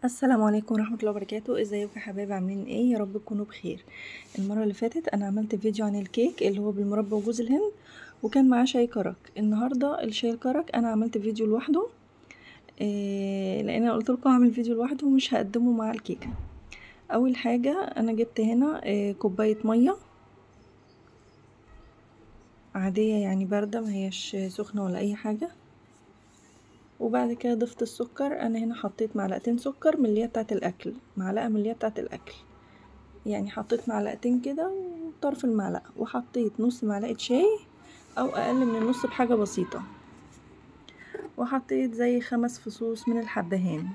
السلام عليكم ورحمة الله وبركاته. ازيكم يا حبايبي، عاملين ايه؟ يا رب تكونوا بخير. المرة اللي فاتت انا عملت فيديو عن الكيك اللي هو بالمربى وجوز الهند، وكان معاه شاي كرك. النهاردة الشاي الكرك انا عملت فيديو لوحده، لان انا قلت لكم اعمل فيديو لوحده ومش هقدمه مع الكيكة. اول حاجة انا جبت هنا كوباية مية عادية، يعني باردة، ما هيش سخنة ولا اي حاجة. وبعد كده ضفت السكر. انا هنا حطيت معلقتين سكر من اللي هي بتاعه الاكل، معلقة من اللي هي بتاعه الاكل، يعني حطيت معلقتين كده وطرف المعلقة، وحطيت نص معلقة شاي او اقل من النص بحاجة بسيطة، وحطيت زي 5 فصوص من الحبهان.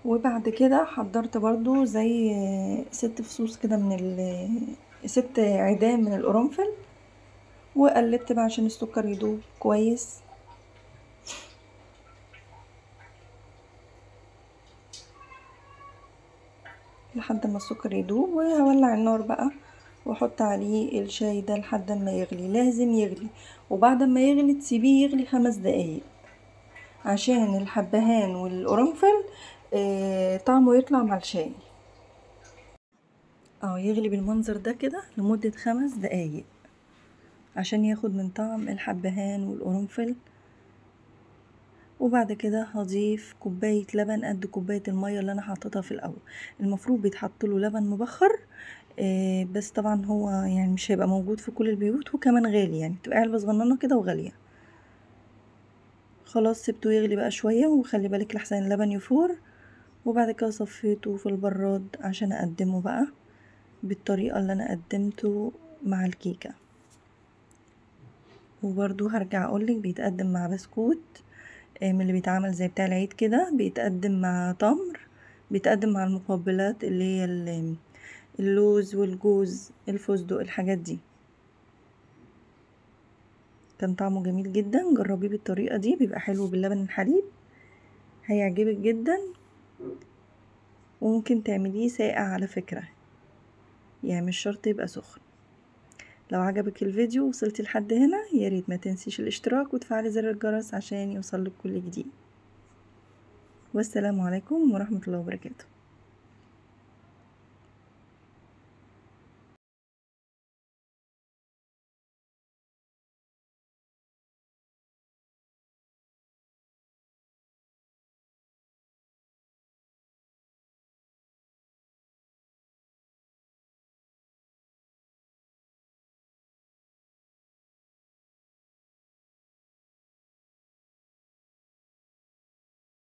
وبعد كده حضرت برضو زي 6 فصوص كده من 6 عيدان من القرنفل، وقلبت بقى عشان السكر يدوب كويس. لحد ما السكر يدوب، وهولع النار بقى واحط عليه الشاي ده لحد ما يغلي. لازم يغلي، وبعد ما يغلي تسيبيه يغلي 5 دقايق عشان الحبهان والقرنفل طعمه يطلع مع الشاي. يغلي بالمنظر ده كده لمدة 5 دقايق عشان ياخد من طعم الحبهان والقرنفل. وبعد كده هضيف كوباية لبن قد كوباية المية اللي انا حطيتها في الاول. المفروض بيتحط له لبن مبخر، بس طبعا هو يعني مش هيبقى موجود في كل البيوت، وكمان غالي، يعني تبقى علبة صغننة كده وغالية. خلاص سبته يغلي بقى شوية، وخلي بالك لحسن اللبن يفور. وبعد كده صفيته في البراد عشان اقدمه بقى بالطريقة اللي انا قدمته مع الكيكة. وبرضو هرجع اقولك بيتقدم مع بسكوت من اللي بيتعمل زي بتاع العيد كده، بيتقدم مع تمر، بيتقدم مع المقبلات اللي هي اللوز والجوز الفستق، الحاجات دي. كان طعمه جميل جدا، جربيه بالطريقة دي، بيبقى حلو باللبن الحليب، هيعجبك جدا. وممكن تعمليه ساقع على فكرة، يعني مش شرط يبقى سخن. لو عجبك الفيديو وصلتي لحد هنا، ياريت ما تنسيش الاشتراك وتفعلي زر الجرس عشان يوصلك كل جديد. والسلام عليكم ورحمة الله وبركاته.